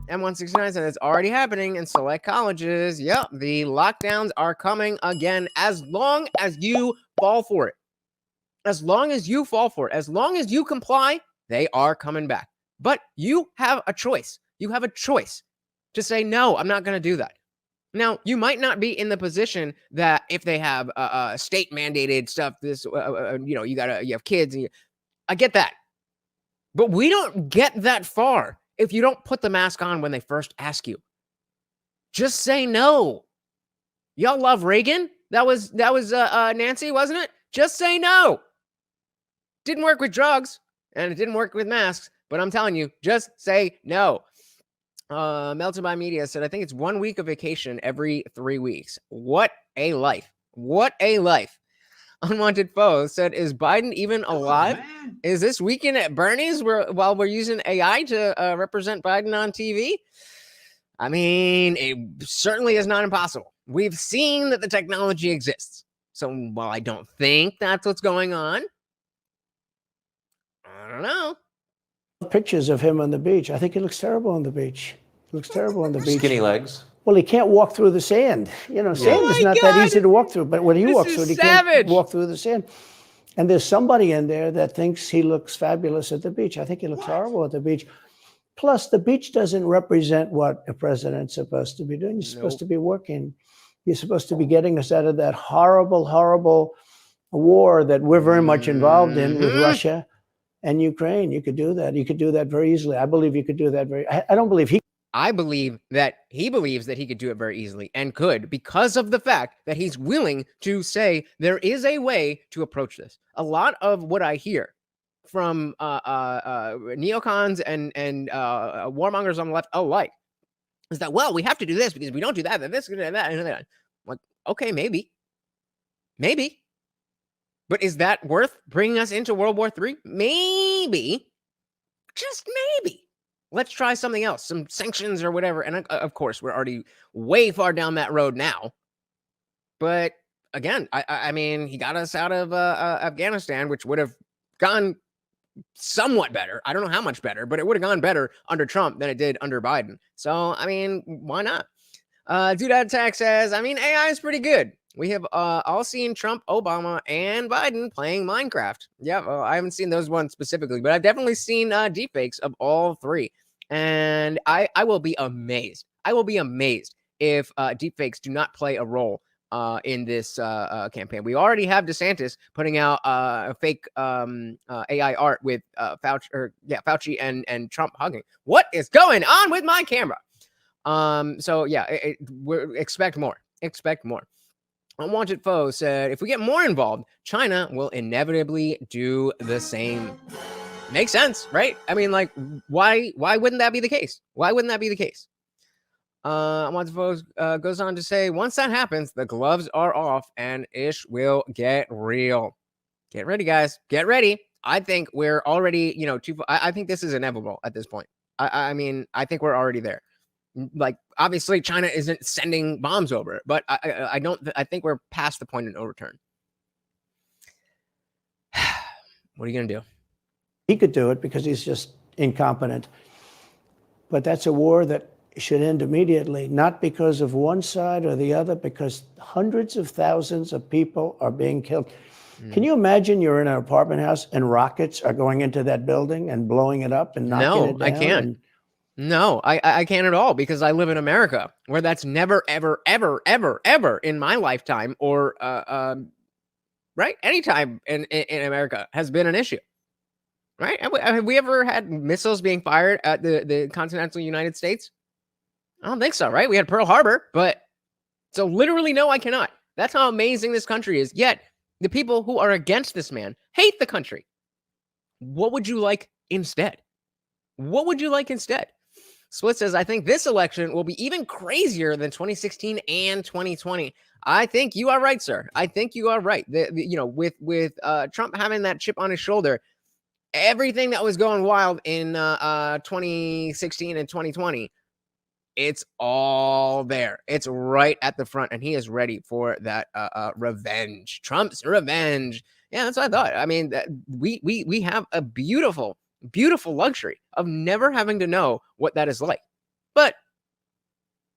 M169 said it's already happening in select colleges. Yep, the lockdowns are coming again as long as you fall for it. As long as you fall for it, as long as you comply, they are coming back. But you have a choice. You have a choice to say, no, I'm not going to do that. Now, you might not be in the position that if they have state mandated stuff, this, you have kids. And I get that. But we don't get that far if you don't put the mask on when they first ask you. Just say no. Y'all love Reagan? That was Nancy, wasn't it? Just say no. Didn't work with drugs, and it didn't work with masks, but I'm telling you, just say no. Melted by Media said, I think it's 1 week of vacation every 3 weeks. What a life. What a life. Unwanted Foe said, is Biden even alive? Is this weekend at Bernie's while we're using AI to represent Biden on TV? I mean, it certainly is not impossible. We've seen that the technology exists. So while I don't think that's what's going on, I don't know. Pictures of him on the beach. I think he looks terrible on the beach. He looks terrible on the beach. Skinny legs. Well, he can't walk through the sand. You know, sand is not that easy to walk through. But when he walks through it, he can't walk through the sand. And there's somebody in there that thinks he looks fabulous at the beach. I think he looks horrible at the beach. Plus, the beach doesn't represent what a president's supposed to be doing. You're supposed to be working. You're supposed to be getting us out of that horrible, horrible war that we're very much involved in with Russia and Ukraine. You could do that. You could do that very easily. I believe you could do that I don't believe he. I believe that he believes that he could do it very easily and could, because of the fact that he's willing to say there is a way to approach this. A lot of what I hear from neocons and warmongers on the left alike is that, well, we have to do this because if we don't do that, then this and that and that. I'm like, okay, maybe. But is that worth bringing us into World War III? Maybe. Just maybe. Let's try something else, some sanctions or whatever. And of course, we're already way far down that road now. But again, I mean, he got us out of Afghanistan, which would have gone somewhat better. I don't know how much better, but it would have gone better under Trump than it did under Biden. So, I mean, why not? Dude Attack says, I mean, AI is pretty good. We have all seen Trump, Obama, and Biden playing Minecraft. Yeah, well, I haven't seen those ones specifically, but I've definitely seen deepfakes of all three. And I will be amazed. I will be amazed if deepfakes do not play a role in this campaign. We already have DeSantis putting out fake AI art with Fauci and Trump hugging. What is going on with my camera? So yeah, expect more. Expect more. Unwanted Foe said, if we get more involved, China will inevitably do the same. Makes sense, right? I mean, like, why wouldn't that be the case? Why wouldn't that be the case? Unwanted Foe goes on to say, once that happens, the gloves are off and ish will get real. Get ready, guys. Get ready. I think we're already, I think this is inevitable at this point. I mean, I think we're already there. Like, obviously China isn't sending bombs over it, but I think we're past the point of no return. What are you going to do? He could do it because he's just incompetent. But that's a war that should end immediately, not because of one side or the other, because hundreds of thousands of people are being killed. Can you imagine you're in an apartment house and rockets are going into that building and blowing it up and knocking it down? I can't. No, I can't at all, because I live in America, where that's never, ever, ever, ever, ever in my lifetime or right, anytime in America has been an issue. Right? Have we ever had missiles being fired at the continental United States? I don't think so, right? We had Pearl Harbor, but so literally no, I cannot. That's how amazing this country is. Yet the people who are against this man hate the country. What would you like instead? What would you like instead? Split says, I think this election will be even crazier than 2016 and 2020. I think you are right, sir. I think you are right. With Trump having that chip on his shoulder, everything that was going wild in 2016 and 2020, it's all there. It's right at the front, and he is ready for that revenge. Trump's revenge. Yeah, that's what I thought. I mean, we have a beautiful luxury of never having to know what that is like. but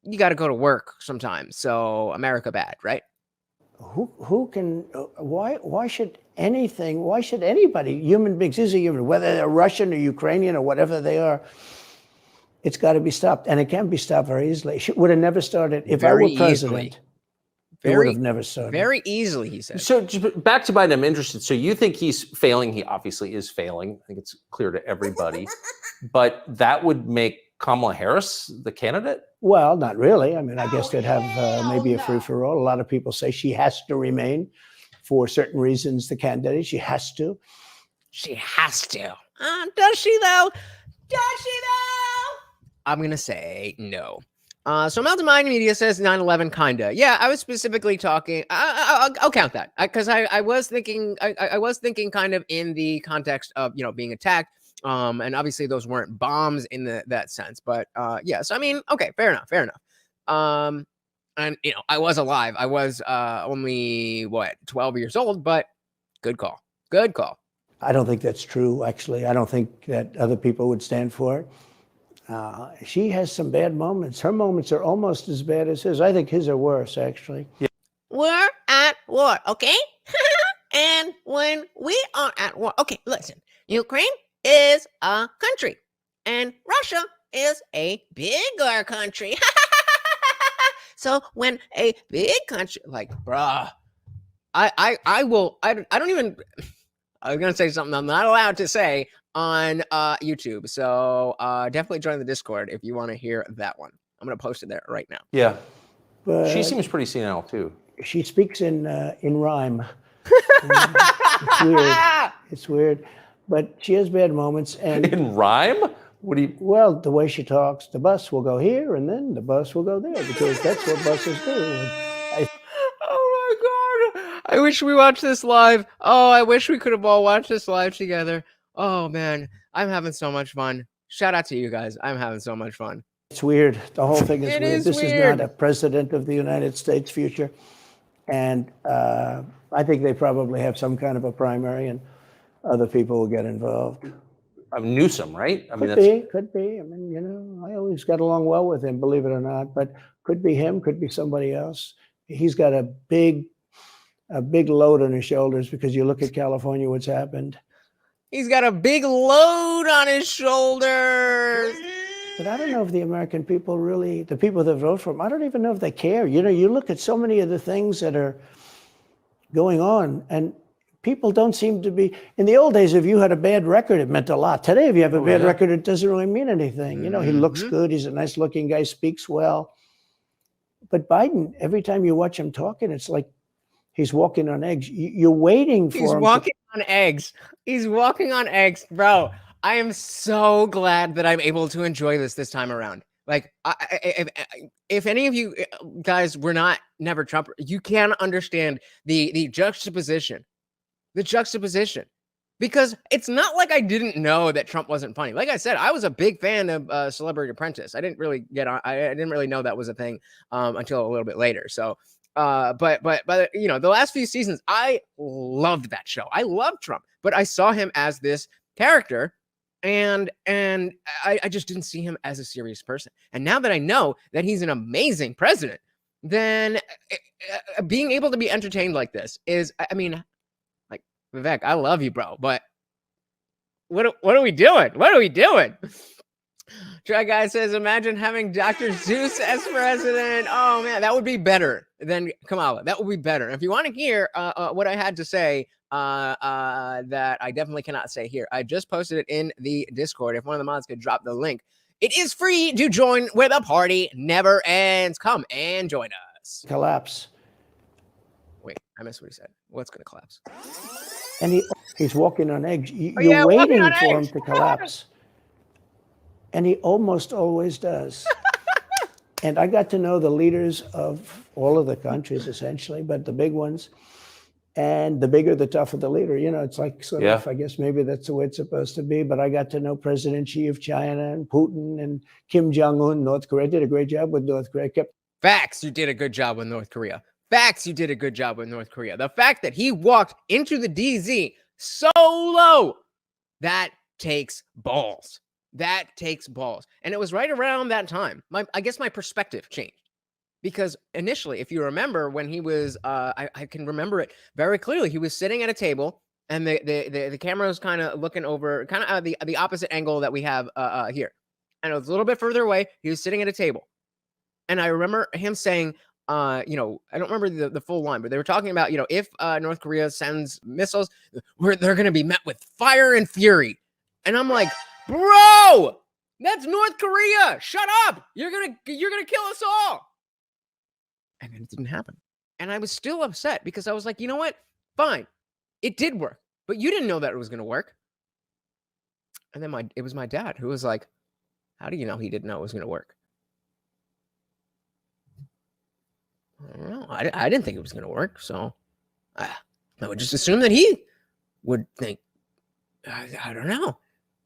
you got to go to work sometimes. So America bad, right? Who can, why should anybody, human beings, these are human, whether they're Russian or Ukrainian or whatever they are, it's got to be stopped. And it can be stopped very easily. It would have never started. If I were president, it would have never started. Very easily, he said. So back to Biden, I'm interested. So you think he's failing? He obviously is failing. I think it's clear to everybody. But that would make Kamala Harris the candidate? Well, not really. I mean, I guess they'd have maybe a free-for-all. A lot of people say she has to remain for certain reasons, the candidate. She has to. She has to. Does she, though? Does she, though? I'm going to say no. So Mountain Mind Media says 9/11 kinda. Yeah, I was specifically talking. I'll count that because I was thinking. I was thinking kind of in the context of being attacked. And obviously those weren't bombs in that sense. But yeah. So I mean, okay, fair enough. And I was alive. I was only 12 years old. But good call. Good call. I don't think that's true. Actually, I don't think that other people would stand for it. She has some bad moments. Her moments are almost as bad as his. I think his are worse, actually. Yeah. We're at war, okay? And when we are at war, okay, listen, Ukraine is a country, and Russia is a bigger country. So when a big country, like, bruh, I don't even, I was going to say something I'm not allowed to say on YouTube. So definitely join the Discord if you want to hear that one. I'm going to post it there right now. Yeah. But she seems pretty senile too. She speaks in rhyme. It's weird. It's weird. But she has bad moments. And in rhyme? What do you? Well, the way she talks, the bus will go here and then the bus will go there because that's what buses do. Oh my God. I wish we watched this live. Oh, I wish we could have all watched this live together. Oh man, I'm having so much fun. Shout out to you guys. I'm having so much fun. It's weird. The whole thing is weird. This weird. Is not a president of the United States future. And I think they probably have some kind of a primary and other people will get involved. Newsom, right? I mean, could be. I mean, I always got along well with him, believe it or not, but could be him, could be somebody else. He's got a big load on his shoulders because you look at California, what's happened. He's got a big load on his shoulders. But I don't know if the American people really, the people that vote for him, I don't even know if they care. You look at so many of the things that are going on and people don't seem to be, in the old days, if you had a bad record, it meant a lot. Today, if you have a bad record, it doesn't really mean anything. He looks good. He's a nice looking guy, speaks well. But Biden, every time you watch him talking, it's like he's walking on eggs. You're waiting for him. He's walking on eggs. He's walking on eggs, bro. I am so glad that I'm able to enjoy this time around. Like, if any of you guys were never Trump, you can understand the juxtaposition. The juxtaposition. Because it's not like I didn't know that Trump wasn't funny. Like I said, I was a big fan of Celebrity Apprentice. I didn't really get on. I didn't really know that was a thing until a little bit later. So, but the last few seasons, I loved that show. I loved Trump, but I saw him as this character, and I just didn't see him as a serious person. And now that I know that he's an amazing president, then being able to be entertained like this is, I mean. Vivek, I love you, bro, but what are we doing? What are we doing? Try Guy says, imagine having Dr. Zeus as president. Oh, man, that would be better than Kamala. That would be better. If you want to hear what I had to say that I definitely cannot say here, I just posted it in the Discord. If one of the mods could drop the link. It is free to join where the party never ends. Come and join us. Collapse. Wait, I missed what he said. What's going to collapse? And he's walking on eggs. You're waiting for him to collapse. And he almost always does. And I got to know the leaders of all of the countries, essentially, but the big ones. And the bigger, the tougher the leader. It's like sort of, I guess maybe that's the way it's supposed to be. But I got to know President Xi of China and Putin and Kim Jong-un, North Korea. Did a great job with North Korea. Facts, you did a good job with North Korea. Facts, you did a good job with North Korea. The fact that he walked into the DZ solo, that takes balls. That takes balls. And it was right around that time. I guess my perspective changed. Because initially, if you remember when he was, I can remember it very clearly. He was sitting at a table, and the camera was kind of looking over, kind of the opposite angle that we have here, and it was a little bit further away. He was sitting at a table, and I remember him saying, I don't remember the full line, but they were talking about, if North Korea sends missiles, they're going to be met with fire and fury, and I'm like, bro, that's North Korea. Shut up. You're gonna kill us all. And then it didn't happen. And I was still upset because I was like, you know what? Fine. It did work. But you didn't know that it was going to work. And then it was my dad who was like, how do you know he didn't know it was going to work? I don't know. I didn't think it was going to work. So I would just assume that he would think, I don't know.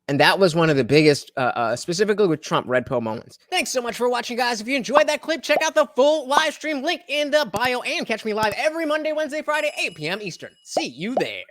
And that was one of the biggest, specifically with Trump, red pill moments. Thanks so much for watching, guys. If you enjoyed that clip, check out the full live stream link in the bio and catch me live every Monday, Wednesday, Friday, 8 p.m. Eastern. See you there.